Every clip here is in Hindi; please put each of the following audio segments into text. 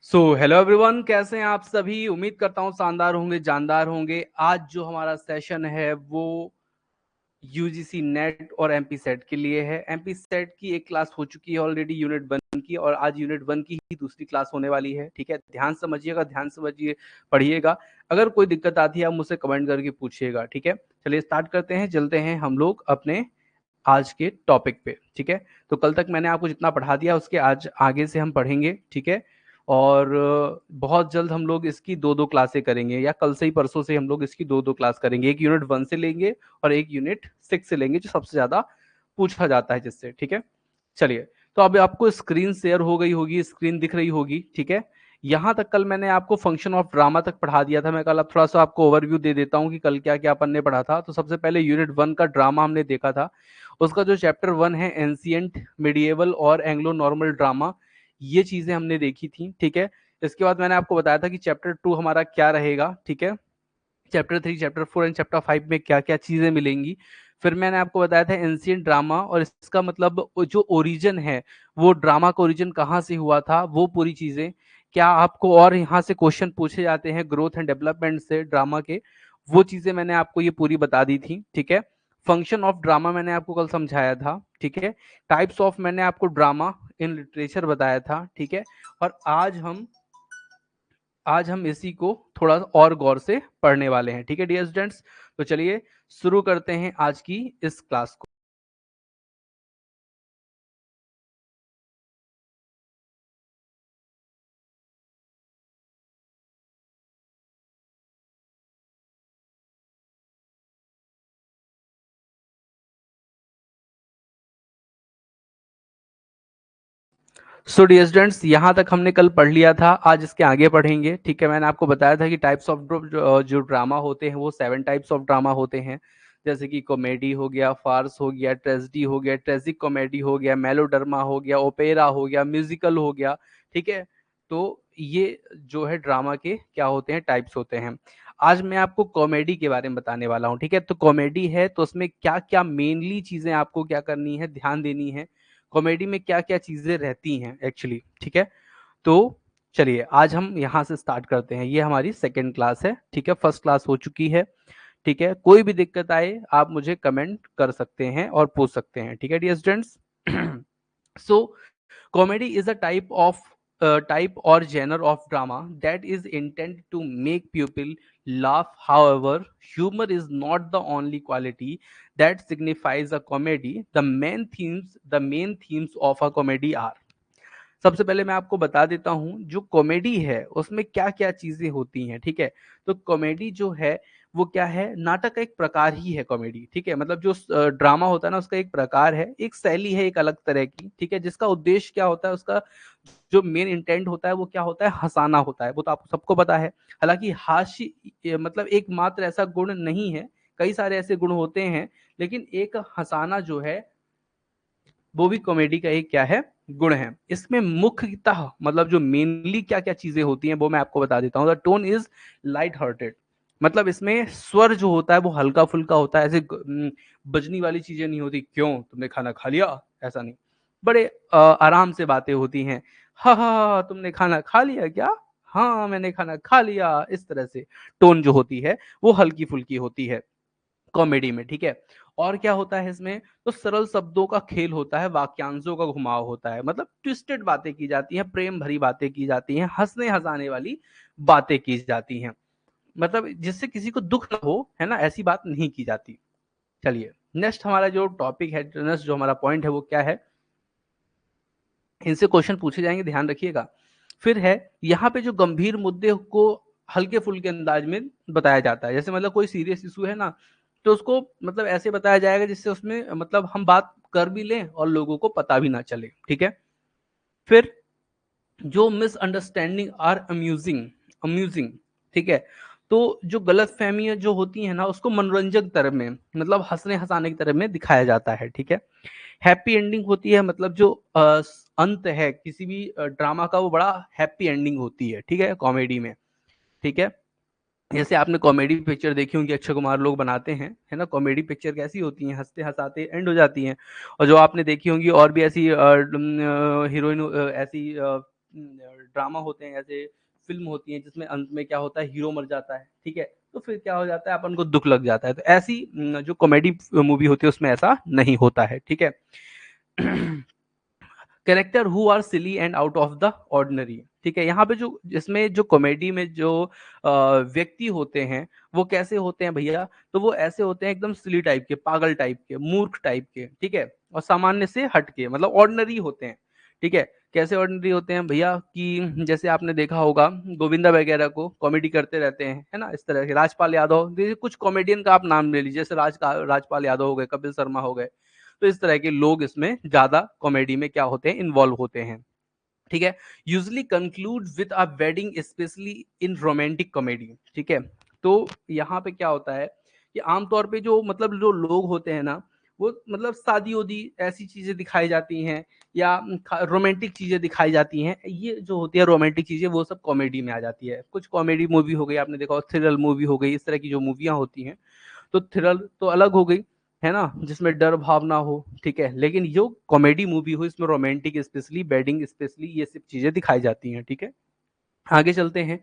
हेलो एवरीवन, कैसे हैं आप सभी। उम्मीद करता हूँ शानदार होंगे, जानदार होंगे। आज जो हमारा सेशन है वो यूजीसी नेट और एमपी सेट के लिए है। एमपी सेट की एक क्लास हो चुकी है ऑलरेडी, यूनिट 1 की, और आज यूनिट 1 की ही दूसरी क्लास होने वाली है। ठीक है, ध्यान समझिएगा, ध्यान समझिए, पढ़िएगा। अगर कोई दिक्कत आती है आप मुझसे कमेंट करके पूछिएगा। ठीक है, चलिए स्टार्ट करते हैं, चलते हैं हम लोग अपने आज के टॉपिक पे। ठीक है, तो कल तक मैंने आपको जितना पढ़ा दिया उसके आज आगे से हम पढ़ेंगे। ठीक है, और बहुत जल्द हम लोग इसकी दो दो क्लासें करेंगे, या कल से ही परसों से हम लोग इसकी दो दो क्लास करेंगे। एक यूनिट 1 से लेंगे और एक यूनिट 6 से लेंगे, जो सबसे ज्यादा पूछा जाता है जिससे। ठीक है, चलिए। तो अब आपको स्क्रीन शेयर हो गई होगी, स्क्रीन दिख रही होगी। ठीक है, यहां तक कल मैंने आपको फंक्शन ऑफ ड्रामा तक पढ़ा दिया था। मैं कल अब थोड़ा सा आपको ओवरव्यू दे देता हूं कि कल क्या क्या अपन ने पढ़ा था। तो सबसे पहले यूनिट 1 का ड्रामा हमने देखा था। उसका जो चैप्टर 1 है, एंशियंट, मिडिएवल और एंग्लो नॉर्मल ड्रामा, ये चीजें हमने देखी थी। ठीक है, इसके बाद मैंने आपको बताया था कि चैप्टर 2 हमारा क्या रहेगा। ठीक है, चैप्टर 3, चैप्टर 4 एंड चैप्टर 5 में क्या क्या चीजें मिलेंगी। फिर मैंने आपको बताया था एंशियंट ड्रामा, और इसका मतलब जो ओरिजिन है, वो ड्रामा का ओरिजिन कहाँ से हुआ था, वो पूरी चीजें। क्या आपको और यहाँ से क्वेश्चन पूछे जाते हैं ग्रोथ एंड डेवलपमेंट से ड्रामा के, वो चीजें मैंने आपको ये पूरी बता दी थी। ठीक है, फंक्शन ऑफ ड्रामा मैंने आपको कल समझाया था। ठीक है, टाइप्स ऑफ मैंने आपको ड्रामा इन लिटरेचर बताया था। ठीक है, और आज हम इसी को थोड़ा और गौर से पढ़ने वाले हैं। ठीक है डियर स्टूडेंट्स, तो चलिए शुरू करते हैं आज की इस क्लास को। डियर स्टूडेंट्स, यहाँ तक हमने कल पढ़ लिया था, आज इसके आगे पढ़ेंगे। ठीक है, मैंने आपको बताया था कि टाइप्स ऑफ जो ड्रामा होते हैं वो 7 टाइप्स ऑफ ड्रामा होते हैं। जैसे कि कॉमेडी हो गया, फार्स हो गया, ट्रेजेडी हो गया, ट्रेजिक कॉमेडी हो गया, मेलोड्रामा हो गया, ओपेरा हो गया, म्यूजिकल हो गया। ठीक है, तो ये जो है ड्रामा के क्या होते हैं, टाइप्स होते हैं। आज मैं आपको कॉमेडी के बारे में बताने वाला हूँ। ठीक है, तो कॉमेडी है तो उसमें क्या क्या मेनली चीजें आपको क्या करनी है, ध्यान देनी है। कॉमेडी में क्या क्या चीजें रहती हैं एक्चुअली। ठीक है, तो चलिए आज हम यहाँ से स्टार्ट करते हैं। ये हमारी सेकेंड क्लास है। ठीक है, फर्स्ट क्लास हो चुकी है। ठीक है, कोई भी दिक्कत आए आप मुझे कमेंट कर सकते हैं और पूछ सकते हैं। ठीक है dear students. So comedy is a type or genre of drama that is intended to make people laugh. However, humor is not the only quality that signifies a comedy. The main themes of a comedy are, सबसे पहले मैं आपको बता देता हूं जो कॉमेडी है उसमें क्या क्या चीजें होती हैं। ठीक है, तो कॉमेडी जो है वो क्या है, नाटक का एक प्रकार ही है कॉमेडी। ठीक है, मतलब जो ड्रामा होता है ना, उसका एक प्रकार है, एक शैली है, एक अलग तरह की। ठीक है, जिसका उद्देश्य क्या होता है, उसका जो मेन इंटेंट होता है वो क्या होता है, हंसाना होता है। वो तो आपको सबको पता है। हालांकि हास्य मतलब एकमात्र ऐसा गुण नहीं है, कई सारे ऐसे गुण होते हैं, लेकिन एक हंसाना जो है वो भी कॉमेडी का एक क्या है, गुण है। इसमें मुख्यतः मतलब जो मेनली क्या क्या चीजें होती हैं वो मैं आपको बता देता हूँ। The tone is light hearted, मतलब इसमें स्वर जो होता है वो हल्का फुल्का होता है। ऐसे बजनी वाली चीजें नहीं होती, क्यों तुमने खाना खा लिया, ऐसा नहीं। बड़े आराम से बातें होती हैं। हा, तुमने खाना खा लिया क्या, हाँ मैंने खाना खा लिया, इस तरह से टोन जो होती है वो हल्की फुल्की होती है कॉमेडी में। ठीक है, और क्या होता है इसमें, तो सरल शब्दों का खेल होता है, वाक्यांशों का घुमाव होता है, मतलब ट्विस्टेड बातें की जाती हैं, प्रेम भरी बातें की जाती हैं, हंसने हंसाने वाली बातें की जाती हैं, मतलब जिससे किसी को दुख ना हो, है ना, ऐसी बात नहीं की जाती। चलिए नेक्स्ट हमारा जो टॉपिक है, नेक्स्ट जो हमारा पॉइंट है वो क्या है, इनसे क्वेश्चन पूछे जाएंगे, ध्यान रखिएगा। फिर है यहाँ पे जो गंभीर मुद्दे को हल्के फुल्के अंदाज में बताया जाता है। जैसे मतलब कोई सीरियस इशू है ना, तो उसको मतलब ऐसे बताया जाएगा जिससे उसमें मतलब हम बात कर भी लें और लोगों को पता भी ना चले। ठीक है, फिर जो मिसअंडरस्टैंडिंग आर अम्यूजिंग अम्यूजिंग ठीक है, तो जो गलत फहमियां जो होती है ना, उसको मनोरंजक तरह में, मतलब हंसने हंसाने की तरह में दिखाया जाता है। ठीक है, हैप्पी एंडिंग होती है, मतलब जो अंत है किसी भी ड्रामा का वो बड़ा हैप्पी एंडिंग होती है। ठीक है, कॉमेडी में। ठीक है, जैसे आपने कॉमेडी पिक्चर देखी होंगी, अक्षय कुमार लोग बनाते हैं, है ना, कॉमेडी पिक्चर कैसी होती हैं, हंसते हंसाते एंड हो जाती हैं। और जो आपने देखी होंगी और भी ऐसी हीरोइन, ऐसी ड्रामा होते हैं, ऐसे फिल्म होती है जिसमें अंत में क्या होता है, हीरो मर जाता है, ठीक है, तो फिर क्या हो जाता है, अपन को दुख लग जाता है। तो ऐसी जो कॉमेडी मूवी होती है उसमें ऐसा नहीं होता है, ठीक है। Character who are silly and out of the ordinary, ठीक है। यहाँ पे जो इसमें जो कॉमेडी में जो व्यक्ति होते हैं वो कैसे होते हैं भैया, तो वो ऐसे होते हैं एकदम सिली टाइप के, पागल टाइप के, मूर्ख टाइप के, ठीक है, और सामान्य से हट के, मतलब ऑर्डिनरी होते हैं, ठीक है। कैसे ऑर्डिनरी होते हैं भैया, कि जैसे आपने देखा होगा गोविंदा वगैरह को कॉमेडी करते रहते हैं, है ना, इस तरह के राजपाल यादव, देखिए कुछ कॉमेडियन का आप नाम ले लीजिए, जैसे राजपाल यादव हो गए, कपिल शर्मा हो गए, तो इस तरह के लोग इसमें ज्यादा कॉमेडी में क्या होते हैं, इन्वॉल्व होते हैं, ठीक है। Usually conclude with a wedding, specially in romantic comedy, ठीक है। तो यहाँ पे क्या होता है कि आमतौर पे जो मतलब जो लोग होते हैं ना, वो मतलब शादी उदी ऐसी चीजें दिखाई जाती हैं, या रोमांटिक चीजें दिखाई जाती हैं, ये जो होती है रोमांटिक चीजें, वो सब कॉमेडी में आ जाती है। कुछ कॉमेडी मूवी हो गई, आपने देखा, थ्रिलर मूवी हो गई, इस तरह की जो मूवियां होती हैं, तो थ्रिलर तो अलग हो गई, है ना, जिसमें डर भावना हो, ठीक है, लेकिन जो कॉमेडी मूवी हो इसमें रोमांटिक स्पेशली, वेडिंग स्पेशली, ये सब चीजें दिखाई जाती हैं, ठीक है। आगे चलते हैं,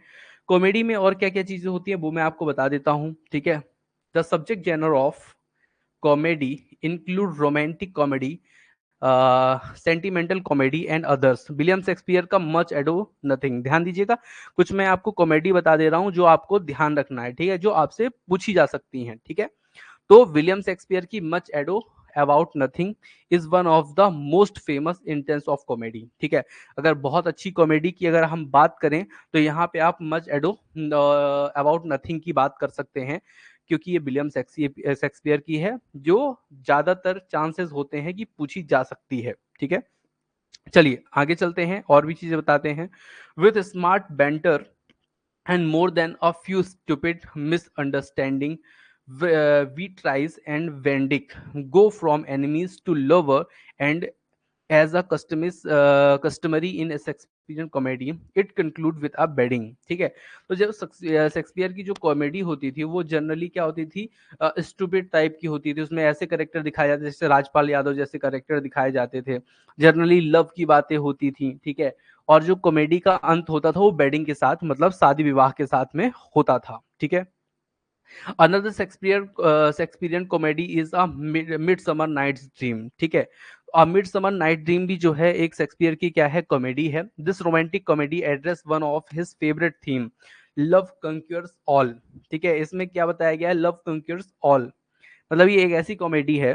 कॉमेडी में और क्या क्या चीजें होती हैं वो मैं आपको बता देता हूँ, ठीक है। The subject genre of comedy include romantic comedy, sentimental comedy and others. William Shakespeare का मच एडो नथिंग, ध्यान दीजिएगा, कुछ मैं आपको कॉमेडी बता दे रहा हूँ जो आपको ध्यान रखना है, ठीक है, जो आपसे पूछी जा सकती हैं, ठीक है। तो विलियम शेक्सपियर की much ado about nothing is one of the most famous intense of comedy, ठीक है। अगर बहुत अच्छी कॉमेडी की अगर हम बात करें तो यहाँ पे आप मच एडो अबाउट नथिंग की बात कर सकते हैं, क्योंकि ये विलियम शेक्सपियर की है, जो ज्यादातर चांसेस होते हैं कि पूछी जा सकती है, ठीक है। चलिए आगे चलते हैं और भी चीजें बताते हैं। With smart banter and more than a few stupid misunderstanding, we tries and vendic go from enemies to lover, and as a customary in a Shakespearean comedy it conclude with a bedding, ठीक है। तो जब शेक्सपियर की जो कॉमेडी होती थी वो जनरली क्या होती थी, स्टूपिड टाइप की होती थी, उसमें ऐसे करेक्टर दिखाए जाते थे, जैसे राजपाल यादव जैसे करेक्टर दिखाए जाते थे, जनरली लव की बातें होती थी, ठीक है। और जो कॉमेडी का अंत होता था वो बेडिंग के साथ, मतलब शादी विवाह के साथ में होता था, ठीक है। Another Shakespearean comedy is a midsummer night's dream, ठीक है। मिड समर नाइट ड्रीम भी जो है एक शेक्सपियर की क्या है, कॉमेडी है। This romantic comedy address one of his favourite theme, love conquers all, ठीक है। इसमें क्या बताया गया है, लव कंक्यूर्स ऑल, मतलब ये एक ऐसी कॉमेडी है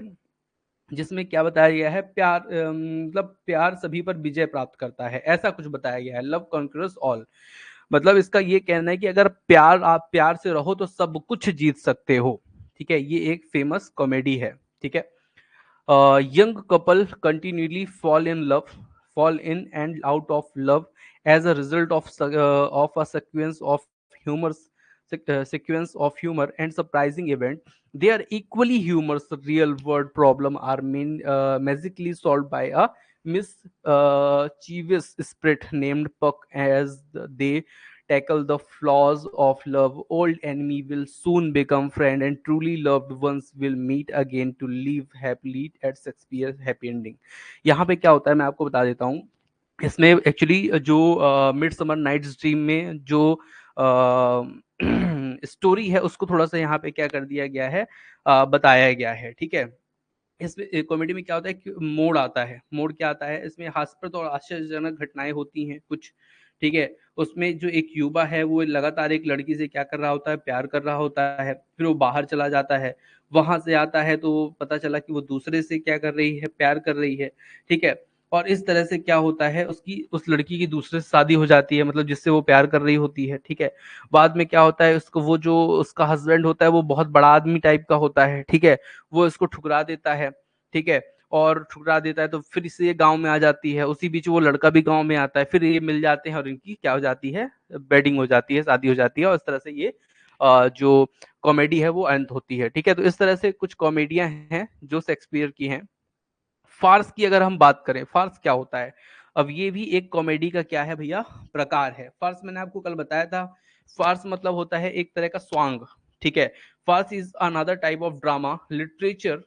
जिसमें क्या बताया गया है, प्यार मतलब प्यार सभी पर विजय प्राप्त करता है, ऐसा कुछ बताया गया है, लव कॉन्करस ऑल। मतलब इसका ये कहना है कि अगर प्यार, आप प्यार से रहो तो सब कुछ जीत सकते हो, ठीक है। ये एक फेमस कॉमेडी है, ठीक है। Young couple continually fall in and out of love as a result of a sequence of humor and surprising event. They are equally humorous. Real world problem are magically solved by a mischievous spirit named Puck as they tackle the flaws of love. Old enemy will soon become friend, and truly loved ones will meet again to live happily at Shakespeare's happy ending. यहाँ पे क्या होता है मैं आपको बता देता हूँ। इसमें एक्चुअली जो मिड समर नाइट्स ड्रीम में जो स्टोरी है उसको थोड़ा सा यहाँ पे क्या कर दिया गया है, बताया गया है, ठीक है। इसमें कॉमेडी में क्या होता है कि मोड़ आता है, मोड़ क्या आता है, इसमें हास्यास्पद और आश्चर्यजनक घटनाएं होती हैं कुछ, ठीक है। उसमें जो एक युवा है वो लगातार एक लड़की से क्या कर रहा होता है, प्यार कर रहा होता है, फिर वो बाहर चला जाता है, वहां से आता है तो पता चला कि वो दूसरे से क्या कर रही है, प्यार कर रही है, ठीक है। और इस तरह से क्या होता है, उसकी उस लड़की की दूसरे से शादी हो जाती है, मतलब जिससे वो प्यार कर रही होती है, ठीक है। बाद में क्या होता है, उसको वो जो उसका हस्बैंड होता है वो बहुत बड़ा आदमी टाइप का होता है, ठीक है, वो इसको ठुकरा देता है, ठीक है। और ठुकरा देता है तो फिर से ये गाँव में आ जाती है, उसी बीच वो लड़का भी गाँव में आता है, फिर ये मिल जाते हैं और इनकी क्या हो जाती है, बेडिंग हो जाती है, शादी हो जाती है, और इस तरह से ये जो कॉमेडी है वो अंत होती है, ठीक है। तो इस तरह से कुछ कॉमेडियां हैं जो शेक्सपियर की हैं। फार्स की अगर हम बात करें, फार्स क्या होता है, अब ये भी एक कॉमेडी का क्या है भैया, प्रकार है। फार्स मैंने आपको कल बताया था, फार्स मतलब होता है एक तरह का स्वांग, ठीक है। Farce is another type of drama literature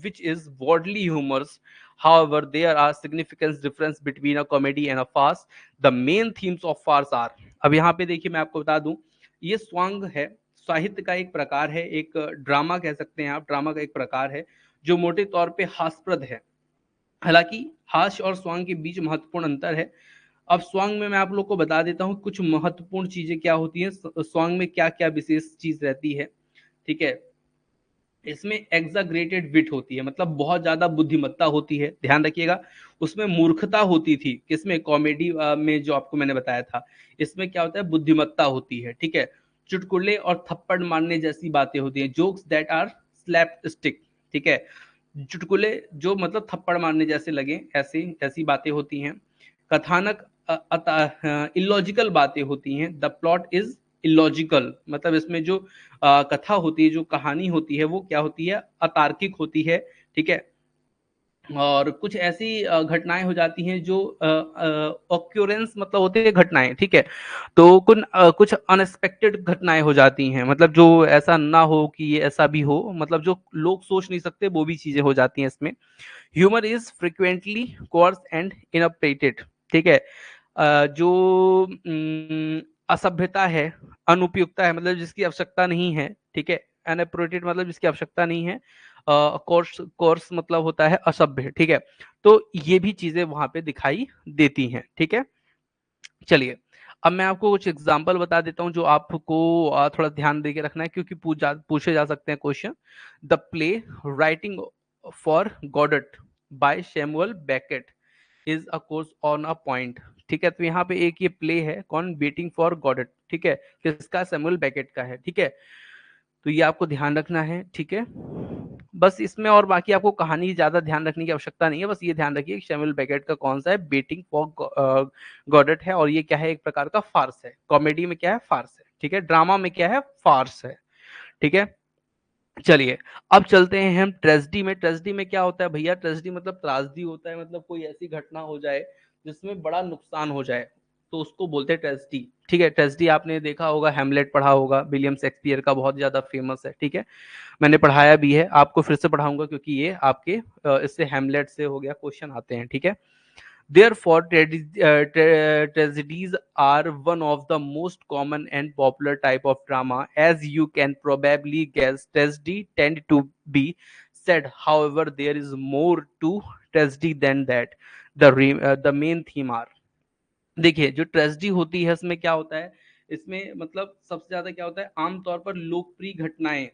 which is broadly humorous. However, there are significant difference between a comedy and a farce. The main themes of farce are, अब यहाँ पे देखिए मैं आपको बता दूं, ये स्वांग है, साहित्य का एक प्रकार है, एक ड्रामा कह सकते हैं आप, ड्रामा का एक प्रकार है जो मोटे तौर पे हास्यप्रद है। हालांकि हास्य और स्वांग के बीच महत्वपूर्ण अंतर है। अब स्वांग में मैं आप लोग को बता देता हूँ कुछ महत्वपूर्ण चीजें क्या होती हैं, स्वांग में क्या क्या विशेष चीज रहती है। ठीक है, इसमें एग्जाग्रेटेड विट होती है, मतलब बहुत ज्यादा बुद्धिमत्ता होती है, ध्यान रखिएगा। उसमें मूर्खता होती थी, किसमें, कॉमेडी में जो आपको मैंने बताया था। इसमें क्या होता है, बुद्धिमत्ता होती है। ठीक है, चुटकुले और थप्पड़ मारने जैसी बातें होती हैं, jokes that are slapstick. ठीक है, चुटकुले जो मतलब थप्पड़ मारने जैसे लगे, ऐसी ऐसी बातें होती हैं। कथानक इलॉजिकल बातें होती हैं, द प्लॉट इज इलॉजिकल, मतलब इसमें जो कथा होती है, जो कहानी होती है, वो क्या होती है, अतार्किक होती है। ठीक है, और कुछ ऐसी घटनाएं हो जाती हैं जो ऑक्यूरेंस मतलब होती है घटनाएं। ठीक है, तो कुछ अनएक्सपेक्टेड घटनाएं हो जाती हैं, मतलब जो ऐसा ना हो कि ये ऐसा भी हो, मतलब जो लोग सोच नहीं सकते वो भी चीजें हो जाती हैं इसमें। Humour is frequently coarse and interpreted. ठीक है, जो असभ्यता है, अनुपयुक्ता है, मतलब जिसकी आवश्यकता नहीं है। ठीक है, अनअप्रोप्रिएटेड मतलब जिसकी आवश्यकता नहीं है। कोर्स कोर्स मतलब होता है असभ्य। ठीक है, तो ये भी चीजें वहां पे दिखाई देती हैं। ठीक है, चलिए अब मैं आपको कुछ एग्जांपल बता देता हूं जो आपको थोड़ा ध्यान देके रखना है, क्योंकि पूछे जा सकते हैं question. The play writing for Godot by Samuel Beckett is a course on a point. ठीक है, तो यहाँ पे एक ये प्ले है, कौन, वेटिंग फॉर गॉडट। ठीक है, किसका, सैमुअल बेकेट का है। ठीक है, तो ये आपको ध्यान रखना है। ठीक है, बस इसमें और बाकी आपको कहानी ज्यादा ध्यान रखने की आवश्यकता नहीं है, बस ये ध्यान रखिए कि सैमुअल बेकेट का कौन सा है, बेटिंग फॉर गॉडेट है, और ये क्या है, एक प्रकार का फार्स है। कॉमेडी में क्या है, फार्स है। ठीक है, ड्रामा में क्या है, फार्स है। ठीक है, चलिए अब चलते हैं हम ट्रेजेडी में। ट्रेजेडी में क्या होता है भैया, ट्रेजेडी मतलब त्रासदी होता है, मतलब कोई ऐसी घटना हो जाए जिसमें बड़ा नुकसान हो जाए, तो उसको बोलते हैं ट्रेजेडी। ठीक है, ट्रेजेडी आपने देखा होगा, हेमलेट पढ़ा होगा, विलियम शेक्सपियर का, बहुत ज्यादा फेमस है। ठीक है, मैंने पढ़ाया भी है, आपको फिर से पढ़ाऊंगा क्योंकि ये आपके इससे हेमलेट से हो गया, क्वेश्चन आते हैं। ठीक है, Therefore, tragedies are one of the most common and popular type of drama. As you can probably guess, tragedy tend to be sad. However, there is more to tragedy than that. The main theme are, देखिए जो ट्रेजेडी होती है इसमें क्या होता है, इसमें मतलब सबसे ज्यादा क्या होता है, आमतौर पर लोकप्रिय घटनाएं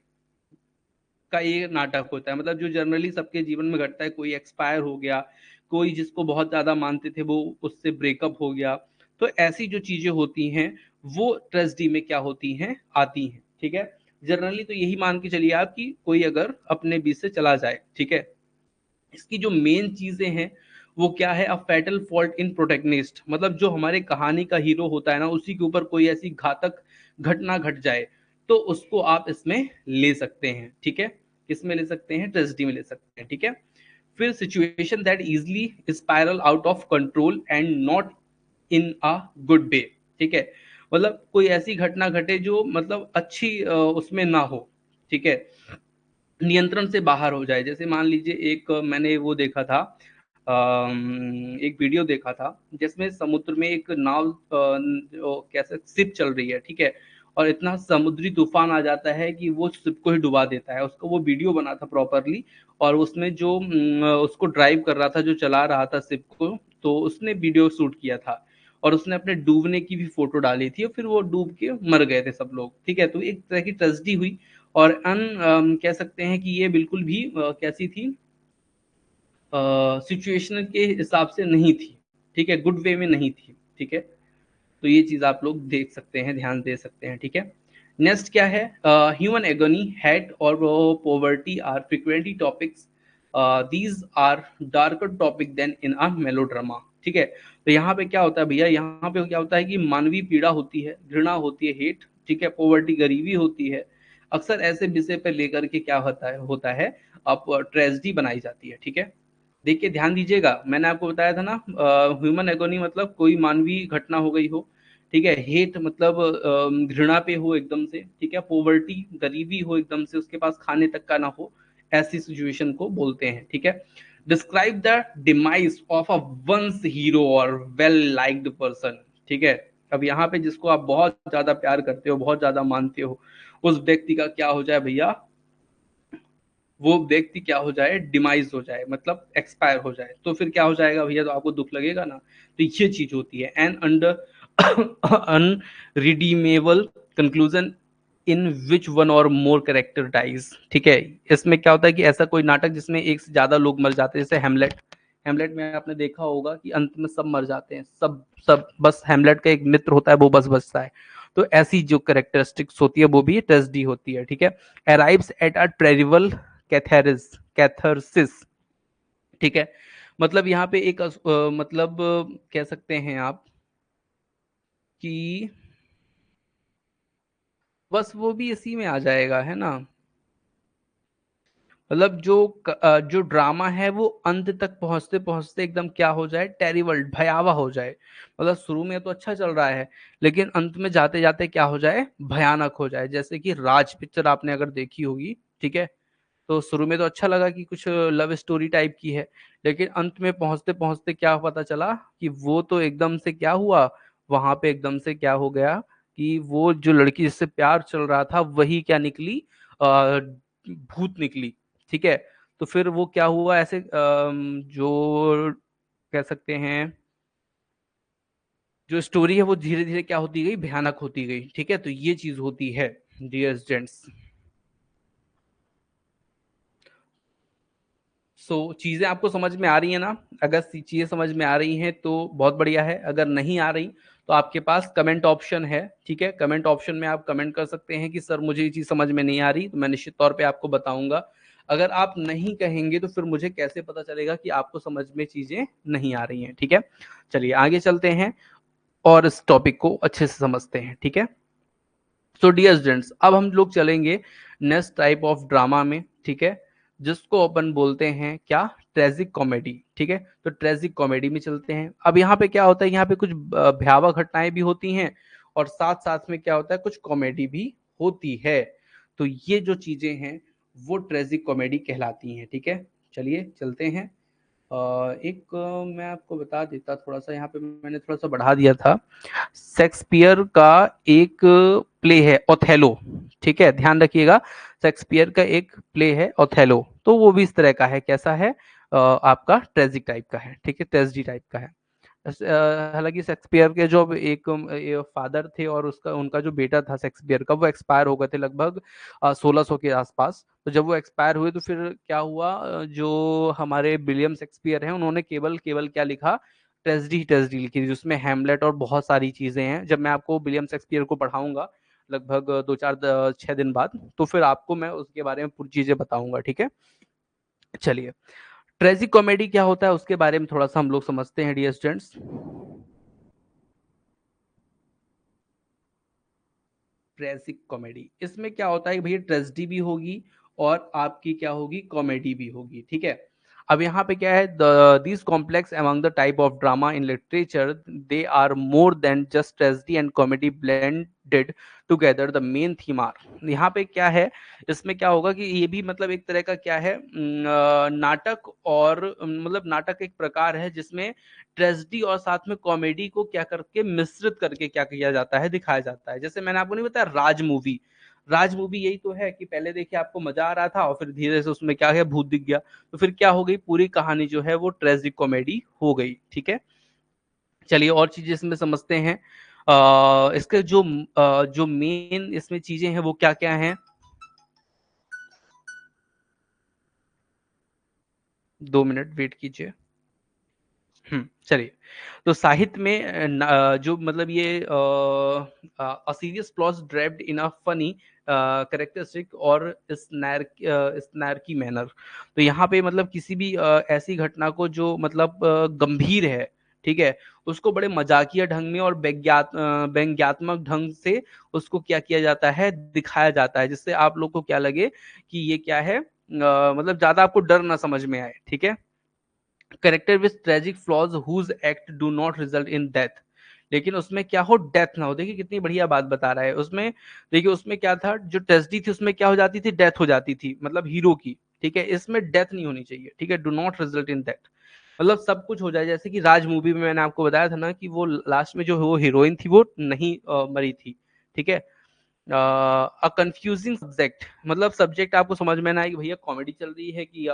का ये नाटक होता है, मतलब जो जनरली सबके जीवन में घटता है, कोई एक्सपायर हो गया, कोई जिसको बहुत ज्यादा मानते थे वो उससे ब्रेकअप हो गया, तो ऐसी जो चीजें होती हैं वो ट्रेजेडी में क्या होती हैं, आती हैं। ठीक है, जनरली तो यही मान के चलिए आप कि कोई अगर अपने बीच से चला जाए। ठीक है, इसकी जो मेन चीजें हैं वो क्या है, अ फैटल फॉल्ट इन प्रोटेक्निस्ट, मतलब जो हमारे कहानी का हीरो होता है ना, उसी के ऊपर कोई ऐसी घातक घटना घट जाए, तो उसको आप इसमें ले सकते हैं। ठीक है, किसमें ले सकते हैं, ट्रेजेडी में ले सकते हैं। ठीक है, फिर situation that easily spiral out of control and not in a good way. ठीक है, मतलब कोई ऐसी घटना घटे जो मतलब अच्छी उसमें ना हो। ठीक है, नियंत्रण से बाहर हो जाए, जैसे मान लीजिए एक मैंने वो देखा था, एक वीडियो देखा था जिसमें समुद्र में एक नाव कैसे शिप चल रही है। ठीक है, और इतना समुद्री तूफान आ जाता है कि वो शिप को ही डुबा देता है, उसको वो वीडियो बना था प्रॉपरली। और उसमें जो उसको ड्राइव कर रहा था, जो चला रहा था शिप को, तो उसने वीडियो शूट किया था, और उसने अपने डूबने की भी फोटो डाली थी, और फिर वो डूब के मर गए थे सब लोग। ठीक है, तो एक तरह की ट्रेजेडी हुई, और कह सकते हैं कि ये बिल्कुल भी कैसी थी, सिचुएशन के हिसाब से नहीं थी। ठीक है, गुड वे में नहीं थी। ठीक है, तो ये चीज आप लोग देख सकते हैं, ध्यान दे सकते हैं। ठीक है, नेक्स्ट क्या है, ह्यूमन एगोनी, हेट और poverty are frequently topics, these are darker topic than in a melodrama. ठीक है, तो यहाँ पे क्या होता है भैया, यहाँ पे क्या होता है कि मानवीय पीड़ा होती है, घृणा होती है, हेट। ठीक है, पॉवर्टी, गरीबी होती है। अक्सर ऐसे विषय पर लेकर के क्या होता है अब ट्रेजेडी बनाई जाती है। ठीक है, देखिए ध्यान दीजिएगा, मैंने आपको बताया था ना, ह्यूमन एगोनी मतलब कोई मानवीय घटना हो गई हो। ठीक है, हेट मतलब घृणा पे हो एकदम से। ठीक है, पोवर्टी, गरीबी हो एकदम से, उसके पास खाने तक का ना हो, ऐसी सिचुएशन को बोलते हैं, ठीक है। Describe the demise of a once hero और वेल लाइक्ड पर्सन, ठीक है। अब यहाँ पे जिसको आप बहुत ज्यादा प्यार करते हो, बहुत ज्यादा मानते हो, उस व्यक्ति का क्या हो जाए भैया, वो व्यक्ति क्या हो जाए, डिमाइज हो जाए, मतलब एक्सपायर हो जाए, तो फिर क्या हो जाएगा भैया, तो आपको दुख लगेगा ना। तो ये चीज होती है an under unredeemable conclusion in which one or more character dies, ठीक है। इसमें क्या होता है कि ऐसा कोई नाटक जिसमें एक से ज्यादा लोग मर जाते हैं, जैसे हेमलेट। हेमलेट में आपने देखा होगा कि अंत में सब मर जाते हैं, सब सब, बस हेमलेट का एक मित्र होता है, वो बस बचता है। तो ऐसी जो कैरेक्टरिस्टिक्स होती है वो भी ट्रेजेडी होती है, ठीक है। अराइव्स एट अ ट्रेरिबल कैथरसिस, ठीक है। मतलब यहाँ पे एक मतलब कह सकते हैं आप कि बस वो भी इसी में आ जाएगा, है ना। मतलब जो ड्रामा है वो अंत तक पहुंचते पहुंचते एकदम क्या हो जाए, टेरिबल, भयावह हो जाए। मतलब शुरू में तो अच्छा चल रहा है, लेकिन अंत में जाते जाते क्या हो जाए, भयानक हो जाए। जैसे कि राज पिक्चर आपने अगर देखी होगी, ठीक है। तो शुरू में तो अच्छा लगा कि कुछ लव स्टोरी टाइप की है, लेकिन अंत में पहुंचते पहुंचते क्या पता चला कि वो तो एकदम से क्या हुआ, वहां पे एकदम से क्या हो गया कि वो जो लड़की जिससे प्यार चल रहा था वही क्या निकली, भूत निकली, ठीक है। तो फिर वो क्या हुआ ऐसे, जो कह सकते हैं, जो स्टोरी है वो धीरे धीरे क्या होती गई, भयानक होती गई, ठीक है। तो ये चीज होती है डियर स्टूडेंट्स। चीजें आपको समझ में आ रही है ना। अगर चीजें समझ में आ रही हैं तो बहुत बढ़िया है, अगर नहीं आ रही तो आपके पास कमेंट ऑप्शन है, ठीक है। कमेंट ऑप्शन में आप कमेंट कर सकते हैं कि सर मुझे ये चीज समझ में नहीं आ रही, तो मैं निश्चित तौर पे आपको बताऊंगा। अगर आप नहीं कहेंगे तो फिर मुझे कैसे पता चलेगा कि आपको समझ में चीजें नहीं आ रही हैं, ठीक है। चलिए आगे चलते हैं और इस टॉपिक को अच्छे से समझते हैं, ठीक है। सो डियर स्टूडेंट्स, अब हम लोग चलेंगे नेक्स्ट टाइप ऑफ ड्रामा में, ठीक है, जिसको अपन बोलते हैं क्या, ट्रेजिक कॉमेडी, ठीक है। तो ट्रेजिक कॉमेडी में चलते हैं। अब यहाँ पे क्या होता है, यहाँ पे कुछ भयावह घटनाएं भी होती हैं और साथ साथ में क्या होता है, कुछ कॉमेडी भी होती है। तो ये जो चीजें हैं वो ट्रेजिक कॉमेडी कहलाती हैं, ठीक है। चलिए चलते हैं। एक मैं आपको बता देता, थोड़ा सा यहाँ पे मैंने थोड़ा सा बढ़ा दिया था। शेक्सपियर का एक प्ले है ओथेलो, ठीक है, ध्यान रखिएगा। शेक्सपियर का एक प्ले है ओथेलो, तो वो भी इस तरह का है, कैसा है, आपका ट्रेजिक टाइप का है, ठीक है, ट्रेजिडी टाइप का है। हालांकि शेक्सपियर के जो एक फादर थे और उसका उनका जो बेटा था शेक्सपियर का, वो एक्सपायर हो गए थे लगभग 1600 के आसपास। तो जब वो एक्सपायर हुए तो फिर क्या हुआ, जो हमारे विलियम शेक्सपियर हैं उन्होंने केवल केवल क्या लिखा, ट्रेजिडी ट्रेजिडी लिखी थी, जिसमें हैमलेट और बहुत सारी चीजें हैं। जब मैं आपको विलियम शेक्सपियर को पढ़ाऊंगा लगभग 2 4 6 दिन बाद, तो फिर आपको मैं उसके बारे में पूरी चीजें बताऊंगा, ठीक है। चलिए, ट्रेजिक कॉमेडी क्या होता है उसके बारे में थोड़ा सा हम लोग समझते हैं डियर स्टूडेंट्स। ट्रेजिक कॉमेडी, इसमें क्या होता है कि भैया ट्रेजिडी भी होगी और आपकी क्या होगी, कॉमेडी भी होगी, ठीक है। अब यहाँ पे क्या है, this complex among the type of drama in literature, they are more than just tragedy and comedy blended together, the main theme are, यहाँ पे क्या है, इसमें क्या होगा कि ये भी मतलब एक तरह का क्या है, नाटक, और मतलब नाटक एक प्रकार है जिसमें ट्रेजिडी और साथ में कॉमेडी को क्या करके मिश्रित करके क्या किया जाता है, दिखाया जाता है। जैसे मैंने आपको नहीं बताया राज मूवी, राज मूवी यही तो है कि पहले देखिए आपको मजा आ रहा था और फिर धीरे से उसमें क्या है, भूत दिख गया, तो फिर क्या हो गई, पूरी कहानी जो है वो ट्रेजिक कॉमेडी हो गई, ठीक है। चलिए और चीजें इसमें समझते हैं। इसके जो मेन इसमें चीजें हैं वो क्या क्या हैं, 2 मिनट वेट कीजिए। चलिए, तो साहित्य में जो मतलब ये serious plot derived in a funny characteristic और स्नैर्की मैनर, तो यहाँ पे मतलब किसी भी ऐसी घटना को जो मतलब गंभीर है, ठीक है, उसको बड़े मजाकिया ढंग में और व्यंग्यात्मक ढंग से उसको क्या किया जाता है, दिखाया जाता है, जिससे आप लोग को क्या लगे कि ये क्या है, मतलब ज्यादा आपको डर ना समझ में आए, ठीक है। Character with tragic flaws whose act do not result in death, लेकिन उसमें क्या हो, डेथ ना हो। देखिए कितनी बढ़िया बात बता रहा है उसमें। देखिए उसमें क्या था, जो ट्रेजिडी थी उसमें क्या हो जाती थी, डेथ हो जाती थी, मतलब हीरो की, ठीक है, इसमें डेथ नहीं होनी चाहिए, ठीक है, do not result in that. मतलब सब कुछ हो जाए, जैसे कि राज मूवी में मैंने आपको बताया था ना कि वो लास्ट में जो वो हीरोइन थी वो नहीं मरी थी, ठीक है। अ कंफ्यूजिंग सब्जेक्ट, मतलब सब्जेक्ट आपको समझ में ना आए कि भैया कॉमेडी चल रही है कि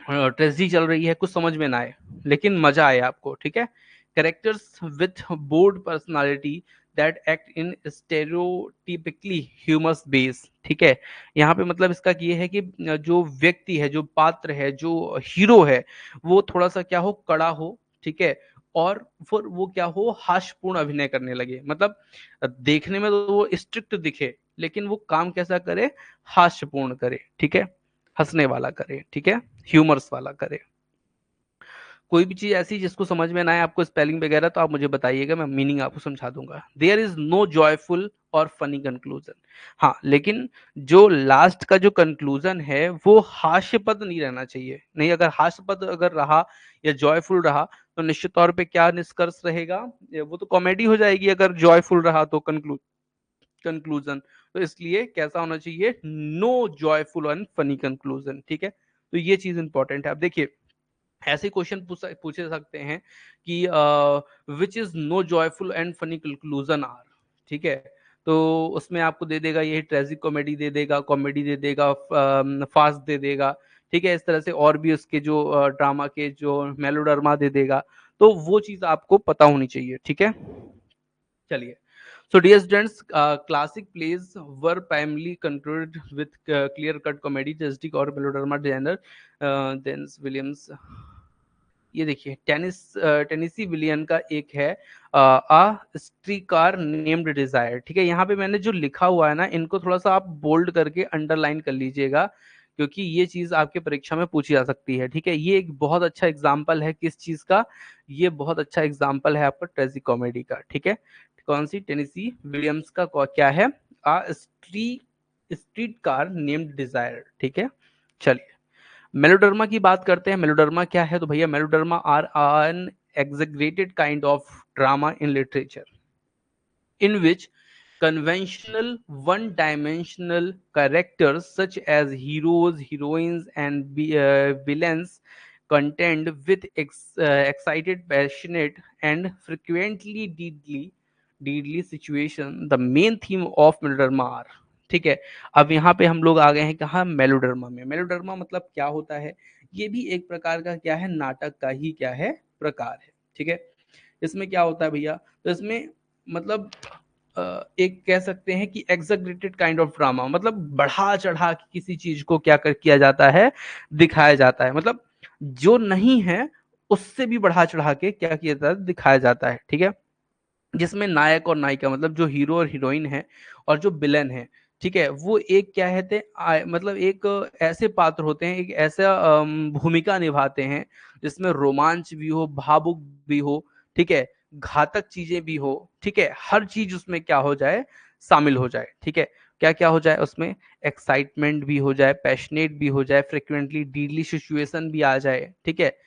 ट्रेजेडी चल रही है, कुछ समझ में ना आए, लेकिन मजा आए आपको, ठीक है। Characters with bold personality that act in stereotypically humorous ways, ठीक है। यहाँ पे मतलब इसका ये है कि जो व्यक्ति है, जो पात्र है, जो हीरो है, वो थोड़ा सा क्या हो, कड़ा हो, ठीक है, और फिर वो क्या हो, हास्यपूर्ण अभिनय करने लगे। मतलब देखने में तो वो स्ट्रिक्ट दिखे, लेकिन वो काम कैसा करे, हास्यपूर्ण करे, ठीक है, हंसने वाला करे, ठीक है, ह्यूमर्स वाला करे। कोई भी चीज ऐसी जिसको समझ में ना आए आपको स्पेलिंग वगैरह, तो आप मुझे बताइएगा, मैं मीनिंग आपको समझा दूंगा। देयर इज नो जॉयफुल और फनी कंक्लूजन। हाँ, लेकिन जो लास्ट का जो कंक्लूजन है वो हास्यपद नहीं रहना चाहिए। नहीं, अगर हास्यपद अगर रहा या जॉयफुल रहा तो निश्चित तौर पे क्या निष्कर्ष रहेगा, वो तो कॉमेडी हो जाएगी अगर जॉयफुल रहा तो कंक्लूजन। तो इसलिए कैसा होना चाहिए, no joyful and funny conclusion, ठीक है। तो ये चीज इंपॉर्टेंट है। अब देखिए, ऐसे क्वेश्चन पूछे सकते हैं कि which is no joyful and funny conclusion are, ठीक है। तो उसमें आपको दे देगा ये ट्रेजिक कॉमेडी दे देगा, कॉमेडी दे देगा, फास्ट दे देगा, ठीक है। इस तरह से और भी उसके जो ड्रामा के जो मेलोड्रामा दे देगा। तो वो चीज आपको पता होनी चाहिए, ठीक है। चलिए, so dear students, classic plays were primarily concluded with clear-cut comedy, tragic और melodrama genre. Dennis Williams, ये देखिए, टेनिसी विलियन का एक है आ स्ट्रीकार नेम्ड डिजायर, ठीक है। यहाँ पे मैंने जो लिखा हुआ है ना, इनको थोड़ा सा आप बोल्ड करके अंडरलाइन कर लीजिएगा, क्योंकि ये चीज आपके परीक्षा में पूछी जा सकती है, ठीक है। ये एक बहुत अच्छा एग्जाम्पल है किस चीज का, ये बहुत अच्छा एग्जाम्पल है आपका ट्रेजिक कॉमेडी का, ठीक है। कौन सी, टेनिसी विलियम्स का क्या है, आ स्ट्रीट कार नेम्ड डिजायर, ठीक है। चलिए, मेलोडर्मा की बात करते हैं। मेलोडर्मा क्या है, तो भैया melodrama are an exaggerated kind of drama in literature in which conventional one-dimensional characters such as heroes, heroines, and villains contend with excited, passionate, and frequently deadly situation. The main theme of melodrama are, ठीक है। अब यहाँ पे हम लोग आ गए हैं कहाँ, मेलोड्रामा में। मेलोड्रामा मतलब क्या होता है, ये भी एक प्रकार का क्या है, नाटक का ही क्या है, प्रकार है, ठीक है। इसमें क्या होता है भैया, तो इसमें मतलब एक कह सकते हैं कि एग्जैगरेटेड काइंड ऑफ ड्रामा, मतलब बढ़ा चढ़ा के किसी चीज को क्या कर किया जाता है, दिखाया जाता है। मतलब जो नहीं है उससे भी बढ़ा चढ़ा के क्या किया जाता है, दिखाया जाता है, ठीक है। जिसमें नायक और नायिका, मतलब जो हीरो और हीरोइन है और जो विलेन है, ठीक है, वो एक क्या कहते हैं, मतलब एक ऐसे पात्र होते हैं, एक ऐसा भूमिका निभाते हैं जिसमें रोमांच भी हो, भावुक भी हो, ठीक है, घातक चीजें भी हो, ठीक है, हर चीज उसमें क्या हो जाए, शामिल हो जाए, ठीक है। क्या क्या हो जाए उसमें, एक्साइटमेंट भी हो जाए, पैशनेट भी हो जाए, फ्रिक्वेंटली डीडली सिचुएशन भी आ जाए, ठीक है।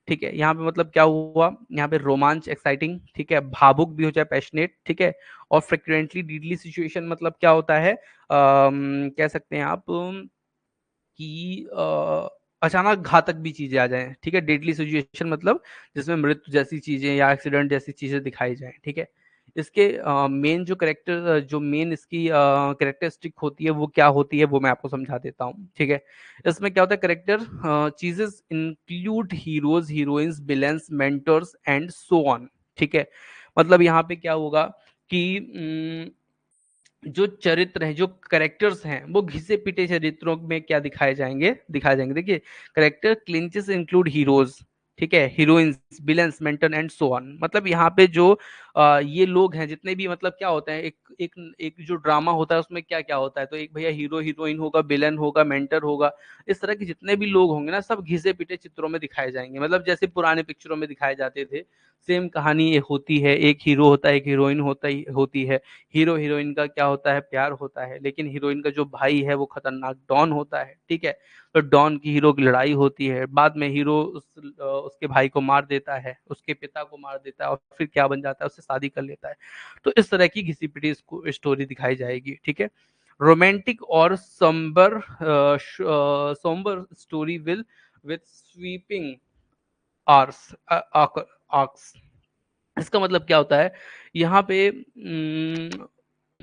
ठीक है, यहाँ पे मतलब क्या हुआ, यहाँ पे रोमांच, एक्साइटिंग, ठीक है, भावुक भी हो जाए, पैशनेट, ठीक है, और फ्रिक्वेंटली डीडली सिचुएशन मतलब क्या होता है, कह सकते हैं आप कि अचानक घातक भी चीजें आ जाएं, ठीक है। डेडली सिचुएशन मतलब जिसमें मृत्यु जैसी चीजें या एक्सीडेंट जैसी चीजें दिखाई जाएं, ठीक है। इसके मेन जो करेक्टर, जो मेन इसकी करेक्टरिस्टिक होती है वो क्या होती है, वो मैं आपको समझा देता हूँ, ठीक है। इसमें क्या होता है, करेक्टर चीजेस include heroes, heroines, villains, mentors and so on, ठीक है। मतलब यहाँ पे क्या होगा कि जो चरित्र है, जो करेक्टर्स हैं, वो घिसे पिटे चरित्रों में क्या दिखाए जाएंगे देखिए, करेक्टर क्लिंचेस इंक्लूड हीरोज, ठीक है, heroines, villains, mentor and so on. मतलब यहाँ पे जो ये लोग हैं जितने भी, मतलब क्या होता है, एक एक एक जो ड्रामा होता है उसमें क्या क्या होता है, तो एक भैया हीरो हीरोइन होगा, विलन होगा, मेंटर होगा, इस तरह के जितने भी लोग होंगे ना, सब घिसे पिटे चित्रों में दिखाए जाएंगे। मतलब जैसे पुराने पिक्चरों में दिखाए जाते थे, सेम कहानी ये होती है, एक हीरो होता है, एक हीरोइन होती है। हीरो हीरोइन का क्या होता है, प्यार होता है, लेकिन हीरोइन का जो भाई है वो खतरनाक डॉन होता है, ठीक है। तो डॉन की हीरो की लड़ाई होती है, बाद में हीरो उसके भाई को मार देता है, उसके पिता को मार देता है, और फिर क्या बन जाता है, उससे शादी कर लेता है। तो इस तरह की घिसी पिटी स्टोरी दिखाई जाएगी, ठीक है। रोमांटिक और somber somber story will with sweeping arcs। इसका मतलब क्या होता है, यहाँ पे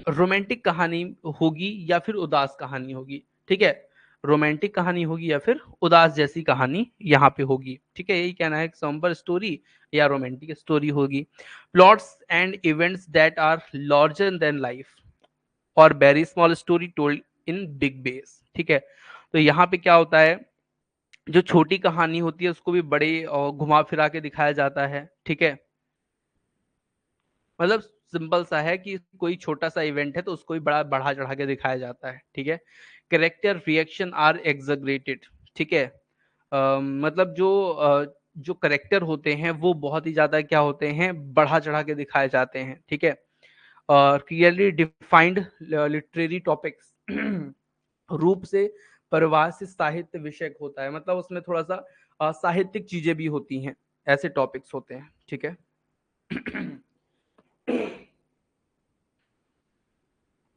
रोमांटिक कहानी होगी या फिर उदास कहानी होगी, ठीक है। रोमांटिक कहानी होगी या फिर उदास जैसी कहानी यहाँ पे होगी, ठीक है। यही कहना है, समबर स्टोरी या रोमांटिक स्टोरी होगी। Plots and events that are larger than life or very small story told in big ways, ठीक है। तो यहाँ पे क्या होता है, जो छोटी कहानी होती है उसको भी बड़े घुमा फिरा के दिखाया जाता है, ठीक है। मतलब सिंपल सा है कि कोई छोटा सा इवेंट है तो उसको भी बड़ा बढ़ा चढ़ा के दिखाया जाता है, ठीक है। कैरेक्टर रिएक्शन आर एग्जैगरेटेड, ठीक है। मतलब जो करेक्टर होते हैं वो बहुत ही ज्यादा क्या होते हैं, बढ़ा चढ़ा के दिखाए जाते हैं, ठीक है। क्लियरली डिफाइंड लिटरेरी टॉपिक्स रूप से परिवार से साहित्य विषयक होता है, मतलब उसमें थोड़ा सा साहित्यिक चीजें भी होती हैं, ऐसे टॉपिक्स होते हैं, ठीक है।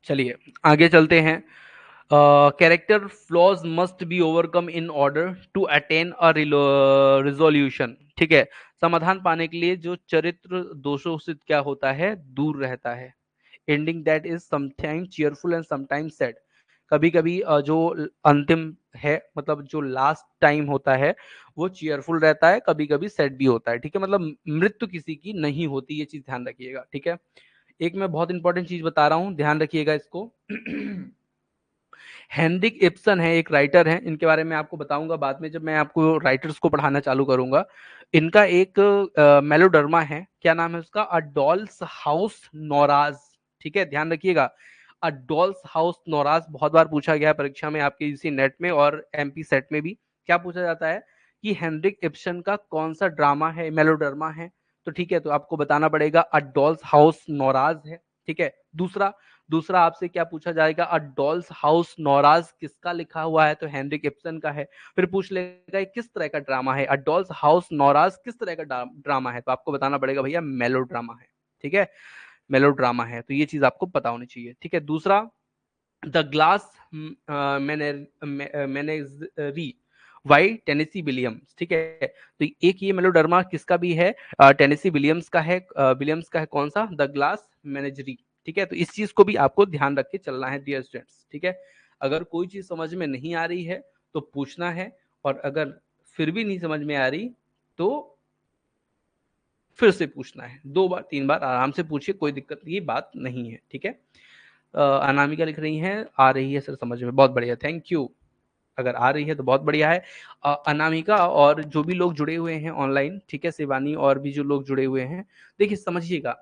चलिए आगे चलते हैं। Character flaws must be overcome in order to attain a resolution, ठीक है। समाधान पाने के लिए जो चरित्र दोषों से क्या होता है, दूर रहता है। Ending that is sometime cheerful and sometime sad. कभी कभी जो अंतिम है, मतलब जो लास्ट टाइम होता है वो चीयरफुल रहता है, कभी कभी सैड भी होता है, ठीक है। मतलब मृत्यु किसी की नहीं होती, ये चीज ध्यान रखिएगा, ठीक है। एक मैं बहुत इंपॉर्टेंट चीज बता रहा हूं, ध्यान रखिएगा इसको। हेनरिक इब्सन है, एक राइटर है, इनके बारे में आपको बताऊंगा बाद में जब मैं आपको राइटर्स को पढ़ाना चालू करूंगा। इनका एक मेलोडर्मा है, क्या नाम है उसका, अ डॉल्स हाउस नौराज, ठीक है। ध्यान रखिएगा, अ डॉल्स हाउस नौराज बहुत बार पूछा गया है परीक्षा में, आपके यूसी नेट में और एमपी सेट में भी। क्या पूछा जाता है कि हेनरिक इब्सन का कौन सा ड्रामा है, मेलोडर्मा है, तो ठीक है, तो आपको बताना पड़ेगा अ डॉल्स हाउस नौराज है, ठीक है। दूसरा दूसरा आपसे क्या पूछा जाएगा, अ डॉल्स हाउस नौराज किसका लिखा हुआ है, तो हेनरिक इब्सन का है। फिर पूछ लेगा ये किस तरह का ड्रामा है, अ डॉल्स हाउस नौराज किस तरह का ड्रामा है, तो आपको बताना पड़ेगा भैया मेलो ड्रामा है, ठीक है। मेलो ड्रामा है, तो ये चीज आपको पता होनी चाहिए, ठीक है। दूसरा, the glass menagerie by Tennessee Williams, ठीक है। तो एक ये मेलोडर्मा किसका भी है, टेनेसी विलियम्स का है। विलियम्स का है कौन सा, द ग्लास मैनेजरी, ठीक है। तो इस चीज को भी आपको ध्यान रख के चलना है डियर स्टूडेंट्स, ठीक है। अगर कोई चीज समझ में नहीं आ रही है तो पूछना है, और अगर फिर भी नहीं समझ में आ रही तो फिर से पूछना है, 2 बार 3 बार आराम से पूछिए, कोई दिक्कत की बात नहीं है, ठीक है। अनामिका लिख रही हैं, आ रही है सर समझ में, बहुत बढ़िया, थैंक यू। अगर आ रही है तो बहुत बढ़िया है। अनामिका और जो भी लोग जुड़े हुए हैं ऑनलाइन, ठीक है, शिवानी और भी जो लोग जुड़े हुए हैं, देखिए समझिएगा,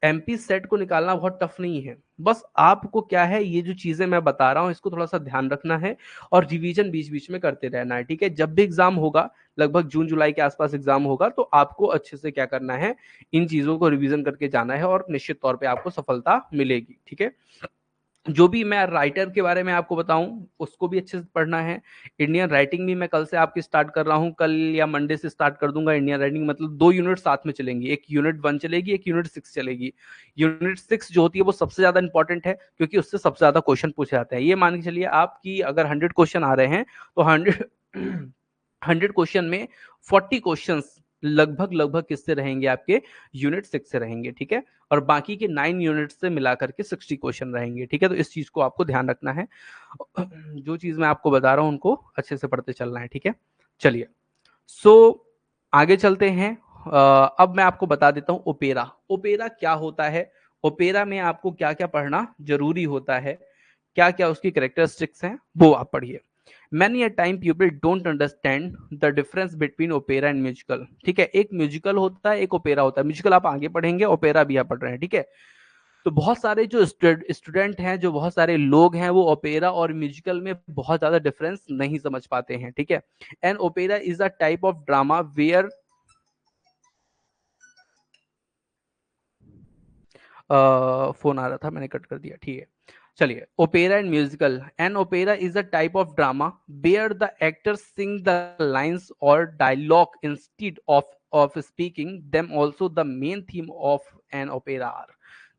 एमपी सेट को निकालना बहुत टफ नहीं है। बस आपको क्या है, ये जो चीजें मैं बता रहा हूँ इसको थोड़ा सा ध्यान रखना है और रिवीजन बीच बीच में करते रहना है, ठीक है। जब भी एग्जाम होगा, लगभग जून जुलाई के आसपास एग्जाम होगा, तो आपको अच्छे से क्या करना है, इन चीजों को रिवीजन करके जाना है और निश्चित तौर पे आपको सफलता मिलेगी, ठीक है। जो भी मैं राइटर के बारे में आपको बताऊं उसको भी अच्छे से पढ़ना है। इंडियन राइटिंग भी मैं कल से आपकी स्टार्ट कर रहा हूं, कल या मंडे से स्टार्ट कर दूंगा इंडियन राइटिंग, मतलब 2 यूनिट साथ में चलेंगी, एक यूनिट 1 चलेगी, एक यूनिट 6 चलेगी। यूनिट 6 जो होती है वो सबसे ज्यादा इंपॉर्टेंट है, क्योंकि उससे सबसे ज्यादा क्वेश्चन पूछे जाते हैं। ये मान के चलिए आपकी अगर 100 क्वेश्चन आ रहे हैं तो 100 क्वेश्चन में 40 क्वेश्चन लगभग लगभग किससे रहेंगे, आपके यूनिट 6 से रहेंगे, ठीक है। और बाकी के 9 यूनिट से मिलाकर के 60 क्वेश्चन रहेंगे, ठीक है। तो इस चीज को आपको ध्यान रखना है, जो चीज मैं आपको बता रहा हूं उनको अच्छे से पढ़ते चलना है, ठीक है। चलिए, सो आगे चलते हैं। अब मैं आपको बता देता हूं ओपेरा। ओपेरा क्या होता है, ओपेरा में आपको क्या क्या पढ़ना जरूरी होता है, क्या क्या उसकी करेक्टरिस्टिक्स हैं, वो आप पढ़िए। Many a time people don't understand the difference between opera and musical, ठीक है। एक म्यूजिकल होता है, एक ओपेरा होता है। म्यूजिकल आप आगे पढ़ेंगे, ओपेरा भी आप पढ़ रहे हैं, ठीक है। तो बहुत सारे जो स्टूडेंट हैं, जो बहुत सारे लोग हैं, वो ओपेरा और म्यूजिकल में बहुत ज्यादा डिफरेंस नहीं समझ पाते हैं, ठीक है। And opera is a type of drama where phone आ रहा था, मैंने कट कर दिया, ठीक है। चलिए, opera and musical, an opera is a type of drama where the actors sing the lines or dialogue instead of speaking them, also the main theme of an opera are.